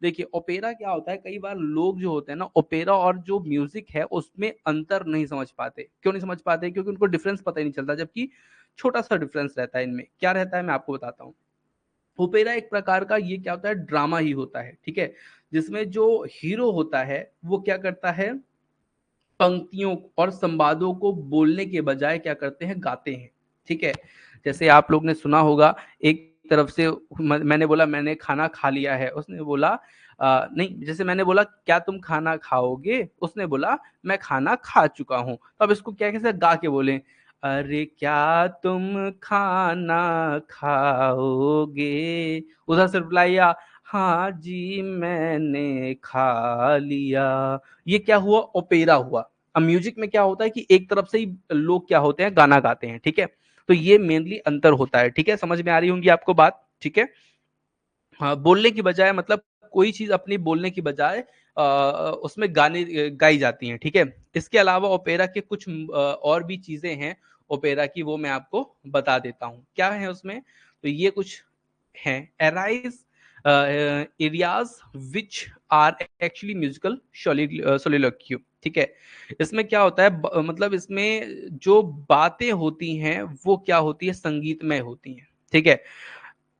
देखिए ओपेरा क्या होता है, कई बार लोग जो होते हैं ना ओपेरा और जो म्यूजिक है उसमें अंतर नहीं समझ पाते। क्यों नहीं समझ पाते? क्योंकि उनको डिफरेंस पता ही नहीं चलता, जबकि छोटा सा डिफरेंस रहता है इनमें। क्या रहता है मैं आपको बताता हूँ। ओपेरा एक प्रकार का ये क्या होता है, ड्रामा ही होता है, ठीक है, जिसमें जो हीरो होता है वो क्या करता है, पंक्तियों और संवादों को बोलने के बजाय क्या करते हैं, गाते हैं, ठीक है। जैसे आप लोग ने सुना होगा, एक तरफ से मैंने बोला मैंने खाना खा लिया है, उसने बोला नहीं, जैसे मैंने बोला क्या तुम खाना खाओगे, उसने बोला मैं खाना खा चुका हूं। तो अब इसको क्या कैसे गा के बोले, अरे क्या तुम खाना खाओगे, उधर से रिप्लाई आया हाँ जी मैंने खा लिया। ये क्या हुआ, ओपेरा हुआ। अब म्यूजिक में क्या होता है कि एक तरफ से ही लोग क्या होते हैं, गाना गाते हैं, ठीक है। तो ये मेनली अंतर होता है, ठीक है, समझ में आ रही होंगी आपको बात, ठीक है। हाँ, बोलने की बजाय मतलब कोई चीज अपनी बोलने की बजाय उसमें गाने गाई जाती हैं, ठीक है। इसके अलावा ओपेरा के कुछ और भी चीजें हैं ओपेरा की, वो मैं आपको बता देता हूँ क्या है उसमें। तो ये कुछ हैं, arias arias which are actually musical soliloquy, ठीक है। इसमें क्या होता है, मतलब इसमें जो बातें होती हैं वो क्या होती है, संगीतमय होती हैं, ठीक है।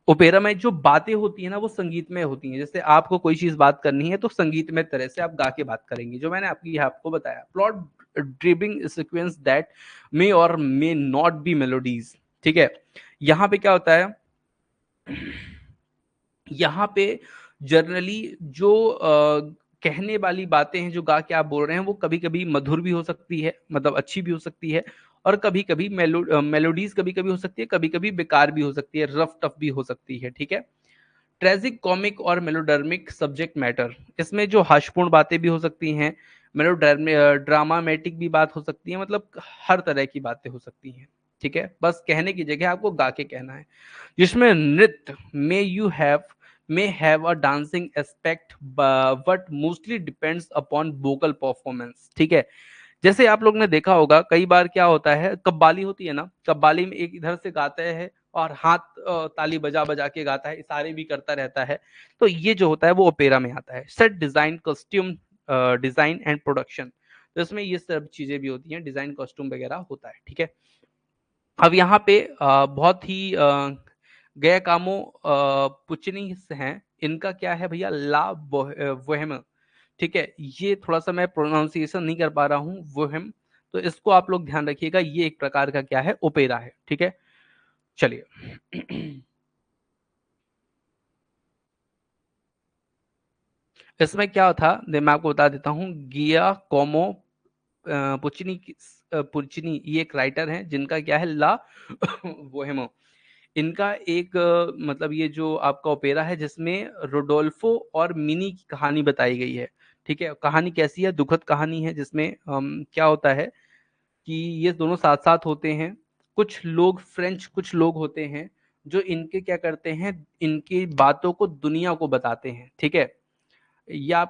ओपेरा में जो बातें होती है ना वो संगीतमय होती हैं। जैसे आपको कोई चीज बात करनी है तो संगीतमय तरह से आप गा के बात करेंगे, जो मैंने आपको बताया, प्लॉट ड्रिविंग सीक्वेंस दैट मे और मे नॉट बी मेलोडीज, ठीक है। यहाँ पे क्या होता है, यहाँ पे जनरली जो कहने वाली बातें हैं जो गा के आप बोल रहे हैं वो कभी कभी मधुर भी हो सकती है, मतलब अच्छी भी हो सकती है, और कभी कभी मेलोडीज कभी कभी हो सकती है, कभी कभी बेकार भी हो सकती है, रफ टफ भी हो सकती है, ठीक है। ट्रेजिक कॉमिक और मेलोडर्मिक सब्जेक्ट मैटर, इसमें जो हास्यपूर्ण बातें भी हो सकती हैं, ड्रामामेटिक भी बात हो सकती है, मतलब हर तरह की बातें हो सकती हैं, ठीक है। बस कहने की जगह आपको गा के कहना है। जिसमें नृत्य may have a dancing aspect but mostly depends upon vocal performance, ठीक है। जैसे आप लोग ने देखा होगा कई बार क्या होता है, कव्वाली होती है ना, कव्वाली में एक इधर से गाता है और हाथ ताली बजा बजा के गाता है, इशारे भी करता रहता है। तो ये जो होता है वो ओपेरा में आता है। Set design, costume design and production, तो इसमें ये सब चीजें भी होती हैं, डिजाइन कॉस्ट्यूम वगैरह होता है, ठीक है। अब यहाँ पे बहुत ही गया कामो पुचनी हैं, इनका क्या है भैया, ला बोहेम, ठीक है। ये थोड़ा सा मैं प्रोनाउंसिएशन नहीं कर पा रहा हूँ, बोहेम, तो इसको आप लोग ध्यान रखिएगा, ये एक प्रकार का क्या है, ओपेरा है, ठीक है। चलिए इसमें क्या था मैं आपको बता देता हूँ, गिया कोमो पुचिनी पुचिनी, ये एक राइटर हैं जिनका क्या है, ला बोहेमो, इनका एक मतलब ये जो आपका ओपेरा है जिसमें रोडोल्फो और मिनी की कहानी बताई गई है, ठीक है। कहानी कैसी है, दुखद कहानी है, जिसमें क्या होता है कि ये दोनों साथ साथ होते हैं। कुछ लोग फ्रेंच कुछ लोग होते हैं जो इनके क्या करते हैं, इनकी बातों को दुनिया को बताते हैं, ठीक है। या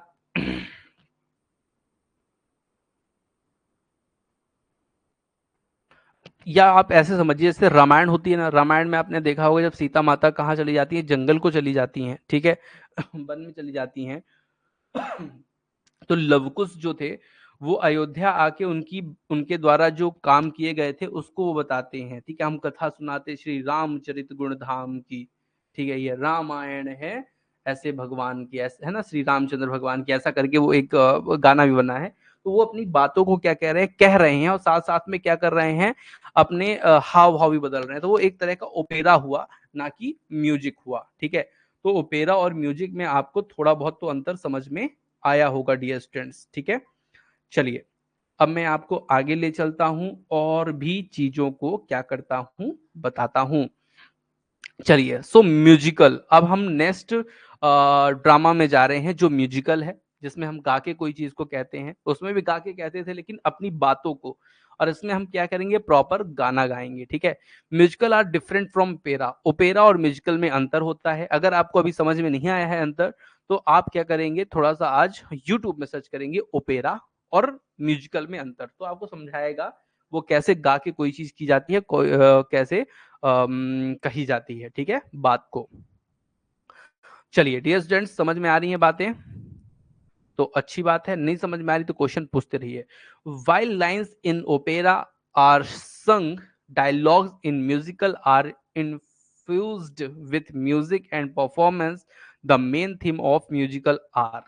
या आप ऐसे समझिए, जैसे रामायण होती है ना, रामायण में आपने देखा होगा जब सीता माता कहाँ चली जाती है, जंगल को चली जाती हैं, ठीक है, वन में चली जाती हैं। तो लवकुश जो थे वो अयोध्या आके उनकी उनके द्वारा जो काम किए गए थे उसको वो बताते हैं, ठीक है। हम कथा सुनाते श्री रामचरित गुण धाम की, ठीक है, ये रामायण है, ऐसे भगवान की, ऐसे है ना, श्री रामचंद्र भगवान की, ऐसा करके वो एक गाना भी बना है। तो वो अपनी बातों को क्या कह रहे हैं, कह रहे हैं, और साथ साथ में क्या कर रहे हैं, अपने हाव भाव भी बदल रहे हैं। तो वो एक तरह का ओपेरा हुआ, ना कि म्यूजिक हुआ, ठीक है। तो ओपेरा और म्यूजिक में आपको थोड़ा बहुत तो अंतर समझ में आया होगा डियर स्टूडेंट्स, ठीक है। चलिए अब मैं आपको आगे ले चलता हूं और भी चीजों को क्या करता हूं, बताता हूं। चलिए सो म्यूजिकल, अब हम नेक्स्ट ड्रामा में जा रहे हैं जो म्यूजिकल है, जिसमें हम गा के कोई चीज को कहते हैं, उसमें भी गा के कहते थे लेकिन अपनी बातों को, और इसमें हम क्या करेंगे, प्रॉपर गाना गाएंगे, ठीक है। Musical are different from opera, opera और म्यूजिकल में अंतर होता है। अगर आपको अभी समझ में नहीं आया है अंतर, तो आप क्या करेंगे, थोड़ा सा आज यूट्यूब में सर्च करेंगे ओपेरा और म्यूजिकल में अंतर, तो आपको समझाएगा वो कैसे गा के कोई चीज की जाती है, कैसे कही जाती है, ठीक है, बात को। चलिए डियर स्टूडेंट्स, समझ में आ रही हैं बातें? तो अच्छी बात है, नहीं समझ में आ रही तो क्वेश्चन पूछते रहिए। While lines in opera are sung, dialogues in musical are infused with music and performance, the main theme of musical are।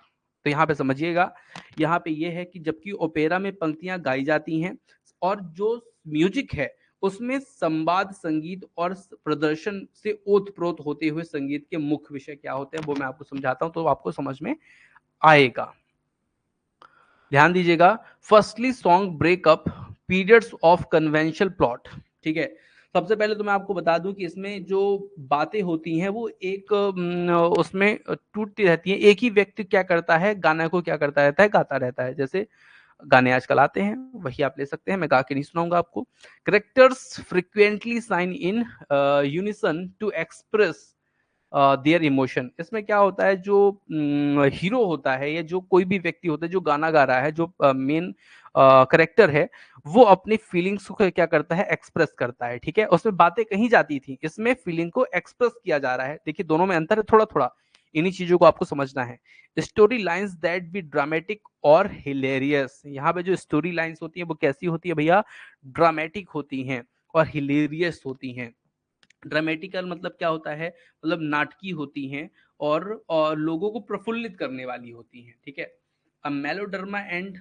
तो यहाँ पे समझिएगा, यहाँ पे ये है कि जबकि ओपेरा में पंक्तियां गाई जाती हैं और जो म्यूजिक है उसमें संवाद, संगीत और प्रदर्शन से ओतप्रोत होते हुए संगीत के मुख्य विषय क्या होते हैं वो मैं आपको समझाता हूं, तो आपको समझ में आएगा। ध्यान दीजिएगा। Firstly song breakup, periods of conventional plot. ठीक है, सबसे पहले तो मैं आपको बता दूं कि इसमें जो बातें होती हैं वो एक उसमें टूटती रहती हैं। एक ही व्यक्ति क्या करता है, गाना को क्या करता रहता है, गाता रहता है। जैसे गाने आजकल आते हैं वही आप ले सकते हैं, मैं गा के नहीं सुनाऊंगा आपको। Characters frequently sign in unison to express their emotion. इसमें क्या होता है, जो हीरो होता है या जो कोई भी व्यक्ति होता है जो गाना गा रहा है, जो मेन करेक्टर है, वो अपनी फीलिंग्स को क्या करता है, एक्सप्रेस करता है। ठीक है, उसमें बातें कहीं जाती थी, इसमें फीलिंग को एक्सप्रेस किया जा रहा है। देखिए दोनों में अंतर है थोड़ा थोड़ा, इन्हीं चीजों को आपको समझना है। Story lines that be dramatic और हिलेरियस। यहाँ पे जो स्टोरी लाइन्स होती है वो कैसी होती है भैया, ड्रामेटिक होती हैं और हिलेरियस होती हैं। ड्रामेटिकल मतलब क्या होता है, मतलब नाटकी होती हैं और लोगों को प्रफुल्लित करने वाली होती हैं। ठीक है, a melodrama and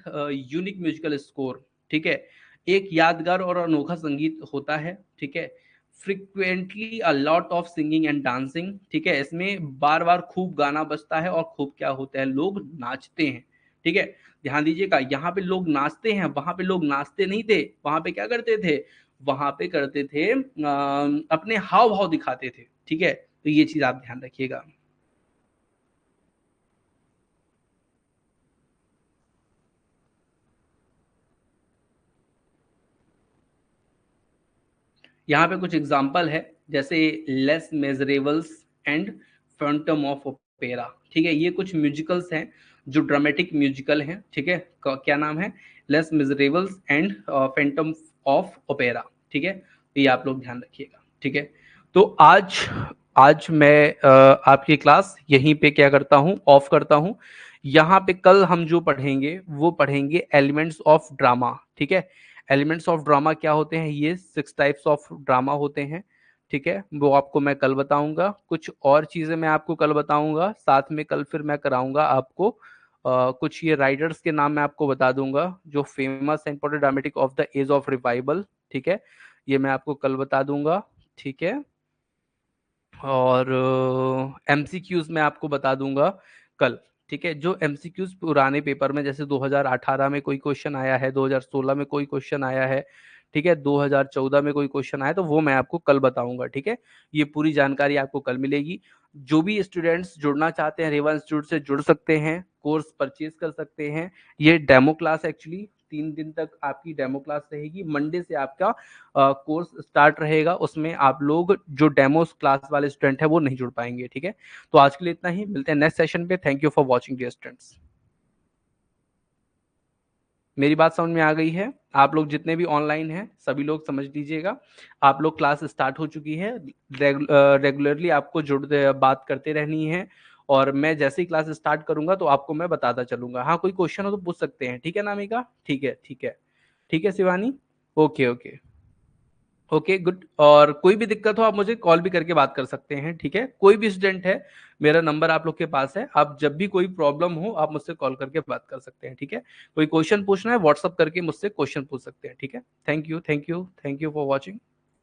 unique musical score. ठीक है, एक यादगार और अनोखा संगीत होता है। ठीक है, frequently a lot of singing and dancing. ठीक है, इसमें बार बार खूब गाना बजता है और खूब क्या होता है, लोग नाचते हैं। ठीक है, ध्यान दीजिएगा, यहाँ पे लोग नाचते हैं, वहां पे लोग नाचते नहीं थे, वहां पे क्या करते थे, वहां पे करते थे अपने हाव भाव दिखाते थे। ठीक है, तो ये चीज आप ध्यान रखिएगा। यहाँ पे कुछ एग्जाम्पल है, जैसे Les Miserables and Phantom of Opera. ठीक है, ये कुछ म्यूजिकल्स हैं जो ड्रामेटिक म्यूजिकल हैं। ठीक है, क्या नाम है, Les Miserables and Phantom of Opera. ठीक है, तो ये आप लोग ध्यान रखिएगा। ठीक है, तो आज आज मैं आपकी क्लास यहीं पे क्या करता हूँ, ऑफ करता हूँ। यहाँ पे कल हम जो पढ़ेंगे वो पढ़ेंगे एलिमेंट्स ऑफ ड्रामा। ठीक है, एलिमेंट्स ऑफ ड्रामा क्या होते हैं, ये 6 टाइप्स ऑफ ड्रामा होते हैं। ठीक है, वो आपको मैं कल बताऊंगा। कुछ और चीजें मैं आपको कल बताऊंगा, साथ में कल फिर मैं कराऊंगा आपको कुछ ये राइटर्स के नाम मैं आपको बता दूंगा जो फेमस है, important dramatic of the age of revival. ठीक है, ये मैं आपको कल बता दूंगा। ठीक है, और एमसीक्यूज मैं आपको बता दूंगा कल। ठीक है, जो एमसीक्यूज पुराने पेपर में जैसे 2018 में कोई क्वेश्चन आया है, 2016 में कोई क्वेश्चन आया है, ठीक है, 2014 में कोई क्वेश्चन आया, तो वो मैं आपको कल बताऊंगा। ठीक है, ये पूरी जानकारी आपको कल मिलेगी। जो भी स्टूडेंट्स जुड़ना चाहते हैं रेवा इंस्टीट्यूट से जुड़ सकते हैं, कोर्स परचेज कर सकते हैं। ये डेमो क्लास एक्चुअली 3 दिन तक आपकी डेमो क्लास रहेगी। मंडे से आपका कोर्स स्टार्ट रहेगा, उसमें आप लोग जो डेमो क्लास वाले स्टूडेंट है वो नहीं जुड़ पाएंगे। ठीक है, तो आज के लिए इतना ही, मिलते हैं नेक्स्ट सेशन पे। Thank you for watching dear students. मेरी बात समझ में आ गई है? आप लोग जितने भी ऑनलाइन हैं सभी लोग समझ लीजिएगा, आप लोग क्लास स्टार्ट हो चुकी है। रेगुलरली आपको जुड़ बात करते रहनी है, और मैं जैसे ही क्लास स्टार्ट करूंगा तो आपको मैं बताता चलूंगा। हाँ, कोई क्वेश्चन हो तो पूछ सकते हैं। ठीक है नामिका? ठीक है, ठीक है, ठीक है Shivani. Okay okay, okay good. और कोई भी दिक्कत हो आप मुझे कॉल भी करके बात कर सकते हैं। ठीक है, कोई भी स्टूडेंट है, मेरा नंबर आप लोग के पास है, आप जब भी कोई प्रॉब्लम हो आप मुझसे कॉल करके बात कर सकते हैं। ठीक है, कोई क्वेश्चन पूछना है व्हाट्सअप करके मुझसे क्वेश्चन पूछ सकते हैं। ठीक है, thank you, thank you, thank you for watching.